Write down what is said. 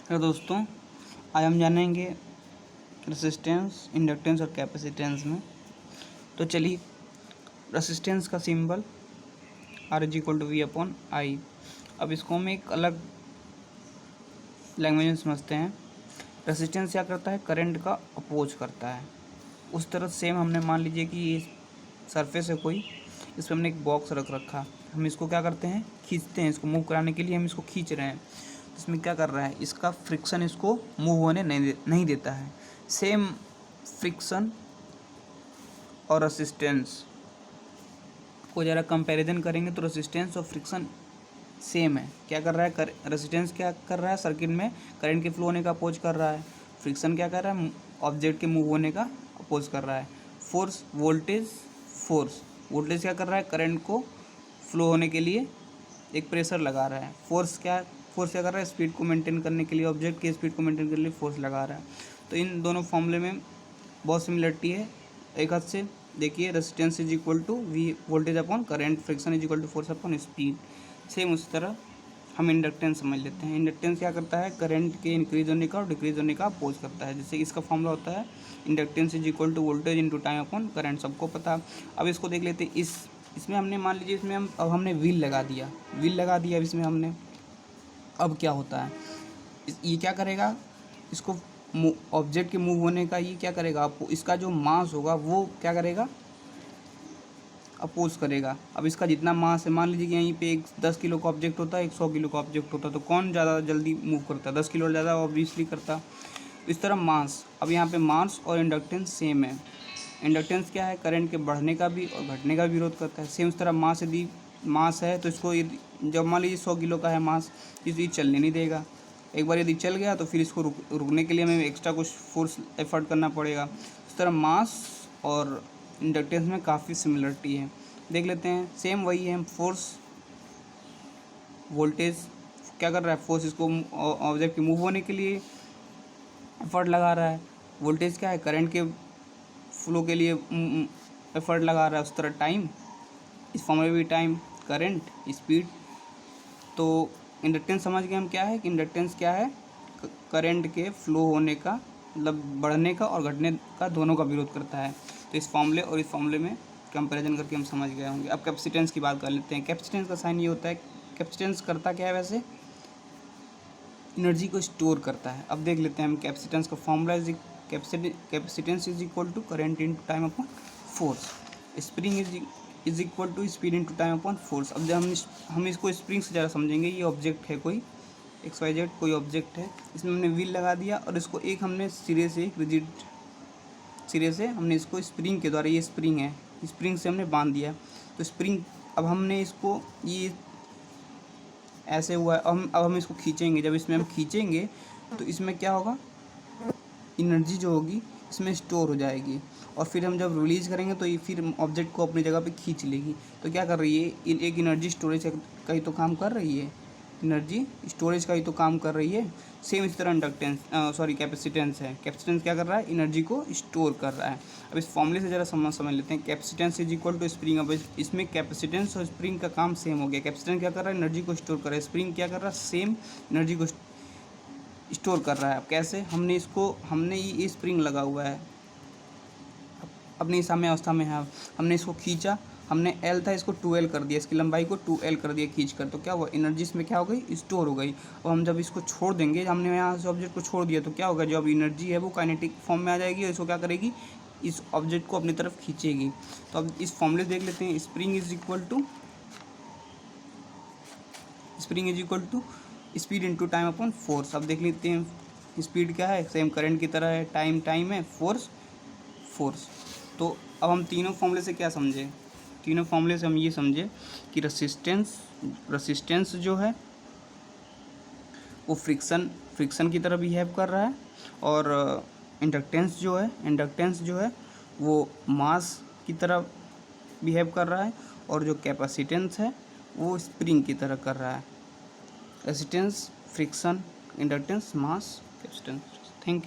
Hello दोस्तों, आज हम जानेंगे रेसिस्टेंस, इंडक्टेंस और कैपेसिटेंस में। तो चलिए, रेसिस्टेंस का सिंबल R=V/I। अब इसको हम एक अलग लैंग्वेज में समझते हैं। रेसिस्टेंस क्या करता है? करंट का अपोज करता है। उस तरह सेम हमने मान लीजिए कि ये सरफेस है कोई, इस पर हमने एक बॉक्स रख रखा, हम इसको क्या करते हैं? खींचते हैं। इसको मूव कराने के लिए हम इसको खींच रहे हैं। इसमें क्या कर रहा है? इसका फ्रिक्शन इसको मूव होने नहीं देता है। सेम फ्रिक्शन और रेसिस्टेंस को ज़रा कंपैरिजन करेंगे तो रेसिस्टेंस और फ्रिक्शन सेम है। क्या कर रहा है? रेसिस्टेंस क्या कर रहा है? सर्किट में करंट के फ्लो होने का अपोज कर रहा है। फ्रिक्शन क्या कर रहा है? ऑब्जेक्ट के मूव होने का अपोज कर रहा है। फोर्स वोल्टेज क्या कर रहा है? करंट को फ्लो होने के लिए एक प्रेशर लगा रहा है। फोर्स क्या कर रहा है? स्पीड को मेंटेन करने के लिए, ऑब्जेक्ट की स्पीड को मेंटेन करने के लिए फोर्स लगा रहा है। तो इन दोनों फॉर्मूले में बहुत सिमिलरिटी है। एक हाथ से देखिए, resistance =V voltage upon current, friction =force upon speed. Same उसी तरह हम इंडक्टेंस समझ लेते हैं। इंडक्टेंस क्या करता है? करंट के इंक्रीज होने का और डिक्रीज होने का अपोज करता है। जैसे इसका फॉर्मूला होता है inductance voltage into time upon current, सबको पता। अब इसको देख लेते हैं। इसमें हमने मान लीजिए, इसमें अब हमने व्हील लगा दिया अब इसमें हमने, अब क्या होता है? ये क्या करेगा? इसको ऑब्जेक्ट के मूव होने का ये क्या करेगा? आपको इसका जो मास होगा वो क्या करेगा? अपोज करेगा। अब इसका जितना मास है, मान लीजिए कि यहीं पे एक 10 किलो का ऑब्जेक्ट होता है, एक 100 किलो का ऑब्जेक्ट होता है, तो कौन ज़्यादा जल्दी मूव करता है? 10 किलो ज़्यादा ऑब्वियसली करता। इस तरह मास, अब यहाँ पे मास और इंडक्टेंस सेम है। इंडक्टेंस क्या है? करंट के बढ़ने का भी और घटने का भी विरोध करता है। सेम इस तरह मास, यदि मास है तो इसको जब मान लीजिए 100 किलो का है मास, इसलिए चलने नहीं देगा। एक बार यदि चल गया तो फिर इसको रुकने के लिए हमें एक्स्ट्रा कुछ फोर्स एफर्ट करना पड़ेगा। इस तरह मास और इंडक्टेंस में काफ़ी सिमिलरिटी है। देख लेते हैं। सेम वही है। फोर्स, वोल्टेज क्या कर रहा है? फोर्स इसको ऑब्जेक्ट के मूव होने के लिए एफर्ट लगा रहा है। वोल्टेज क्या है? करंट के फ्लो के लिए एफर्ट लगा रहा है। उस तरह टाइम, इस फॉर्मूले में भी टाइम, करंट, स्पीड। तो इंडक्टेंस समझ गए हम क्या है कि इंडक्टेंस क्या है? करंट के फ्लो होने का, मतलब बढ़ने का और घटने का, दोनों का विरोध करता है। तो इस फॉर्मूले और इस फॉर्मूले में कंपैरिजन करके हम समझ गए होंगे। अब कैपेसिटेंस की बात कर लेते हैं। कैपेसिटेंस का साइन ये होता है, कैपेसिटेंस करता क्या है वैसे? एनर्जी को स्टोर करता है। अब देख लेते हैं हम कैपेसिटेंस का formula. Capacitance = current into time upon force. Spring = speed into time upon force. अब जब हम इसको स्प्रिंग से ज़्यादा समझेंगे। ये ऑब्जेक्ट है कोई XYZ, कोई ऑब्जेक्ट है, इसमें हमने व्हील लगा दिया और इसको एक हमने सिरे से, एक रिजिड सिरे से हमने इसको स्प्रिंग के द्वारा, ये स्प्रिंग है, स्प्रिंग से हमने बांध दिया। तो स्प्रिंग, अब हमने इसको, ये ऐसे हुआ है। अब हम इसको खींचेंगे। जब इसमें हम खींचेंगे तो इसमें क्या होगा? एनर्जी जो होगी इसमें स्टोर हो जाएगी और फिर हम जब रिलीज़ करेंगे तो ये फिर ऑब्जेक्ट को अपनी जगह पे खींच लेगी। तो क्या कर रही है? एक एनर्जी स्टोरेज का ही तो काम कर रही है। एनर्जी स्टोरेज का ही तो काम कर रही है। सेम इस तरह कैपेसिटेंस है। कैपेसिटेंस क्या कर रहा है? एनर्जी को स्टोर कर रहा है। अब इस फॉर्मूले से ज़रा समझ लेते हैं। Capacitance = spring. अब इसमें कैपेसिटेंस और स्प्रिंग का काम सेम हो गया। कैपेसिटेंस क्या कर रहा है? एनर्जी को स्टोर कर रहा है। स्प्रिंग क्या कर रहा है? सेम एनर्जी को स्टोर कर रहा है। अब कैसे? हमने ये स्प्रिंग लगा हुआ है, अपनी साम्य अवस्था में है। हमने इसको खींचा, हमने L था, इसको 2L कर दिया, इसकी लंबाई को 2L कर दिया खींच कर। तो क्या हुआ? एनर्जी इसमें क्या हो गई? स्टोर हो गई। और हम जब इसको छोड़ देंगे, हमने यहाँ से ऑब्जेक्ट को छोड़ दिया, तो क्या होगा? जो अब एनर्जी है वो काइनेटिक फॉर्म में आ जाएगी और इसको क्या करेगी? इस ऑब्जेक्ट को अपनी तरफ खींचेगी। तो अब इस फॉर्मूले देख लेते हैं। Spring = speed into time upon force. अब देख लेते हैं। स्पीड क्या है? सेम करंट की तरह है। टाइम है। फोर्स। तो अब हम तीनों फॉर्मूले से क्या समझे? तीनों फॉर्मूले से हम ये समझे कि रेसिस्टेंस जो है वो फ्रिक्शन की तरह बिहेव कर रहा है, और इंडक्टेंस जो है वो मास की तरह बिहेव कर रहा है, और जो कैपेसिटेंस है वो स्प्रिंग की तरह कर रहा है। रेसिस्टेंस, फ्रिक्शन, इंडक्टेंस, मास, कैपेसिटेंस।